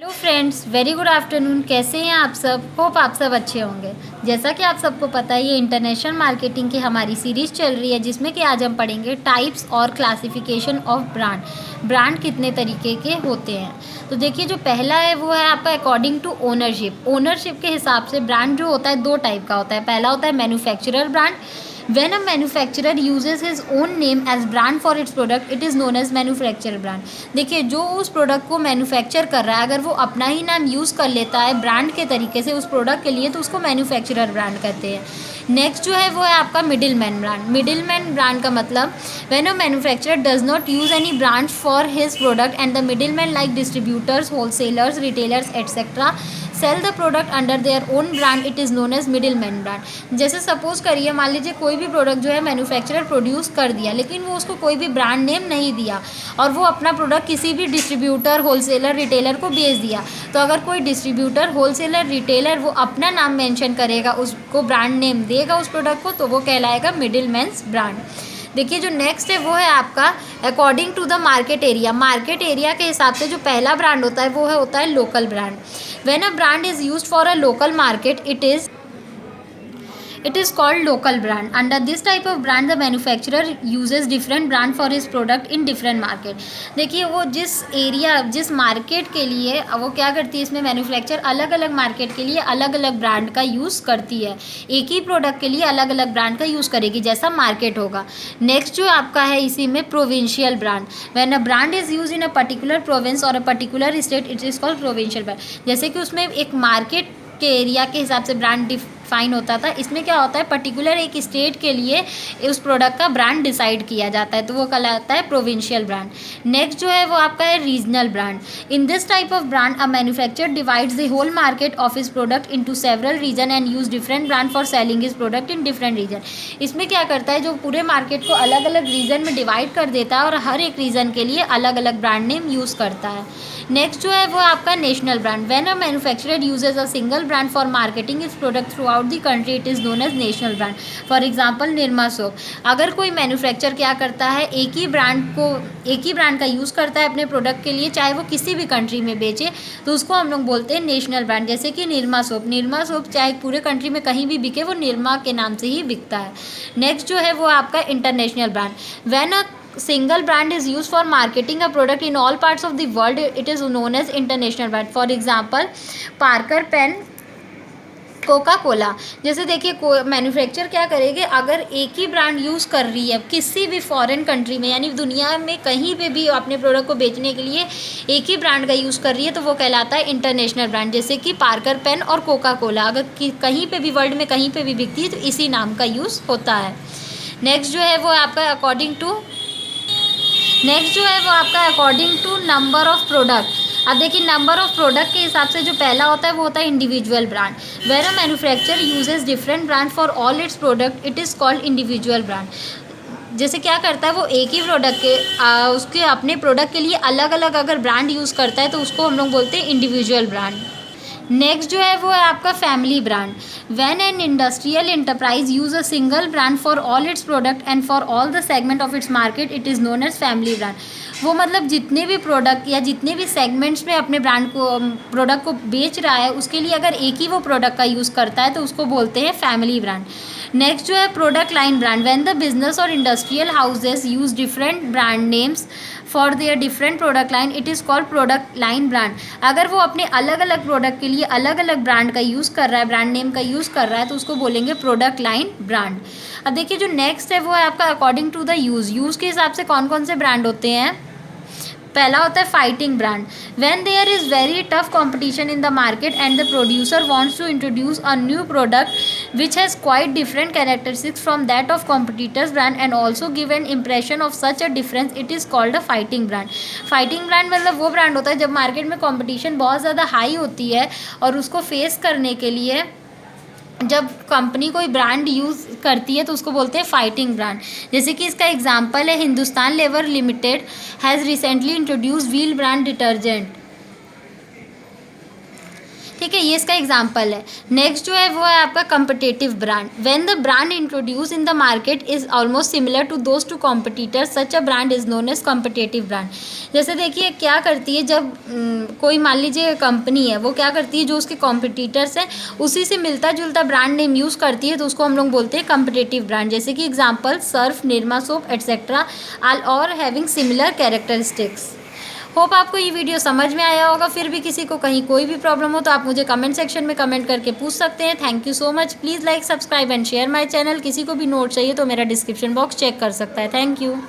Hello friends, very good afternoon. कैसे हैं आप सब? होप आप सब अच्छे होंगे। जैसा कि आप सबको पता है, ये इंटरनेशनल मार्केटिंग की हमारी सीरीज़ चल रही है, जिसमें कि आज हम पढ़ेंगे टाइप्स और क्लासिफिकेशन ऑफ ब्रांड कितने तरीके के होते हैं। तो देखिए, जो पहला है वो है आपका अकॉर्डिंग टू ओनरशिप के हिसाब से ब्रांड जो होता है दो टाइप का होता है। पहला होता है manufacturer brand. When a manufacturer uses his own name as brand for its product, it is known as manufacturer brand। देखिए, जो उस प्रोडक्ट को मैन्युफैक्चर कर रहा है, अगर वो अपना ही नाम यूज़ कर लेता है ब्रांड के तरीके से उस प्रोडक्ट के लिए, तो उसको मैन्युफैक्चरर ब्रांड कहते हैं। नेक्स्ट जो है वो है आपका मिडिल मैन ब्रांड का मतलब, when a manufacturer does not use any brand for his product and the middle man like distributors, wholesalers, retailers etcetera sell the product under their own brand, it is known as middle man brand. जैसे suppose करिए, मान लीजिए कोई भी product जो है manufacturer produce कर दिया, लेकिन वो उसको कोई भी ब्रांड नेम नहीं दिया और वो अपना प्रोडक्ट किसी भी डिस्ट्रीब्यूटर, होलसेलर, रिटेलर को बेच दिया। तो अगर कोई डिस्ट्रीब्यूटर, होलसेलर, रिटेलर वो अपना नाम मेंशन करेगा, उसको ब्रांड नेम देगा उस प्रोडक्ट को, तो वो कहलाएगा मिडिल मैन्स ब्रांड। देखिए, जो नेक्स्ट है वो है आपका according to the market area के हिसाब से जो पहला ब्रांड होता है वो होता है local brand. When a brand is used for a local market, it is called local brand. Under this type of brand, the manufacturer uses different brand for his product in different market। देखिए, वो जिस market के लिए वो क्या करती है, इसमें मैन्युफैक्चर अलग अलग मार्केट के लिए अलग अलग ब्रांड का यूज़ करती है। एक ही प्रोडक्ट के लिए अलग अलग ब्रांड का यूज़ करेगी, जैसा मार्केट होगा। नेक्स्ट जो आपका है इसी में provincial brand. When a brand is use in a particular province और a particular state, it is called provincial brand. जैसे कि उसमें एक मार्केट के एरिया के हिसाब से ब्रांड डिफाइन होता था, इसमें क्या होता है, पर्टिकुलर एक स्टेट के लिए उस प्रोडक्ट का ब्रांड डिसाइड किया जाता है, तो वो कहलाता है प्रोविंशियल ब्रांड। नेक्स्ट जो है वो आपका है regional brand. In this type of brand a manufacturer divides the whole market of his product into several region and use different brand for selling his product in different region. इसमें क्या करता है, जो पूरे मार्केट को अलग अलग reason में डिवाइड कर देता है और हर एक रीजन के लिए अलग अलग ब्रांड नेम यूज़ करता है। नेक्स्ट जो है वो आपका national brand. When a manufacturer uses a single brand for marketing is product throughout the country, it is known as national brand. For example, Nirma soap. अगर कोई मैन्युफैक्चर क्या करता है, एक ही ब्रांड का यूज़ करता है अपने प्रोडक्ट के लिए, चाहे वो किसी भी कंट्री में बेचे, तो उसको हम लोग बोलते हैं नेशनल ब्रांड। जैसे कि निरमा सोप चाहे पूरे कंट्री में कहीं भी बिके, वो निरमा के नाम से ही बिकता है। नेक्स्ट जो है वो आपका international brand. When a single brand is used for marketing a product in all parts of the world, it is known as international brand। for example, Parker pen, Coca Cola. जैसे देखिए, manufacture क्या करेगी, अगर एक ही brand use कर रही है किसी भी फॉरेन कंट्री में, यानी दुनिया में कहीं पे भी अपने प्रोडक्ट को बेचने के लिए एक ही ब्रांड का यूज़ कर रही है, तो वो कहलाता है इंटरनेशनल ब्रांड। जैसे कि पार्कर पेन और कोका कोला अगर कहीं पे भी वर्ल्ड में कहीं पे भी बिकती है, तो इसी नाम का यूज़ होता है। नेक्स्ट जो है वो आपका according to number of product. अब देखिए, नंबर ऑफ प्रोडक्ट के हिसाब से जो पहला होता है वो होता है individual brand. Where a manufacturer uses different brand for all its product, it is called individual brand. जैसे क्या करता है, वो एक ही प्रोडक्ट के उसके अपने प्रोडक्ट के लिए अलग अलग अगर ब्रांड यूज़ करता है, तो उसको हम लोग बोलते हैं इंडिविजुअल ब्रांड। नेक्स्ट जो है वो है आपका family brand. When an industrial enterprise use a single brand for all its product and for all the segment of its market, it is known as family brand. वो मतलब जितने भी product या जितने भी सेगमेंट्स में अपने प्रोडक्ट को बेच रहा है, उसके लिए अगर एक ही वो प्रोडक्ट का यूज़ करता है, तो उसको बोलते हैं फैमिली ब्रांड। नेक्स्ट जो है product line brand. When the business और industrial houses use different brand names for their different product line, it is called product line brand. अगर वो अपने अलग अलग प्रोडक्ट के लिए अलग अलग ब्रांड का यूज़ कर रहा है, ब्रांड नेम का यूज़ कर रहा है, तो उसको बोलेंगे प्रोडक्ट लाइन ब्रांड। अब देखिए, जो नेक्स्ट है वो है आपका अकॉर्डिंग टू द यूज़ के हिसाब से कौन कौन से ब्रांड होते हैं। पहला होता है fighting brand. When there is very tough competition in the market and the producer wants to introduce a new product which has quite different characteristics from that of competitors brand and also give an impression of such a difference, it is called a fighting brand. Fighting brand मतलब वो brand होता है जब market में competition बहुत ज़्यादा high होती है और उसको फेस करने के लिए जब कंपनी कोई ब्रांड यूज़ करती है, तो उसको बोलते हैं फाइटिंग ब्रांड। जैसे कि इसका एग्जांपल है, Hindustan Lever Limited has recently introduce Wheel brand detergent. ठीक है, ये इसका एग्जाम्पल है। नेक्स्ट जो है वो है आपका competitive brand. When the brand introduce in the market is almost similar to those two competitors, such a brand is known as competitive brand. जैसे देखिए क्या करती है, जब कोई मान लीजिए कंपनी है, वो क्या करती है, जो उसके कॉम्पिटिटर्स हैं उसी से मिलता जुलता ब्रांड नेम यूज़ करती है, तो उसको हम लोग बोलते हैं कम्पिटेटिव ब्रांड। जैसे कि example Surf, Nirma soap etcetera all are having similar characteristics. Hope आपको ये वीडियो समझ में आया होगा। फिर भी किसी को कहीं कोई भी प्रॉब्लम हो तो आप मुझे कमेंट सेक्शन में कमेंट करके पूछ सकते हैं। Thank you so much. Please like, subscribe and share my channel. किसी को भी नोट चाहिए तो मेरा डिस्क्रिप्शन बॉक्स चेक कर सकता है। Thank you.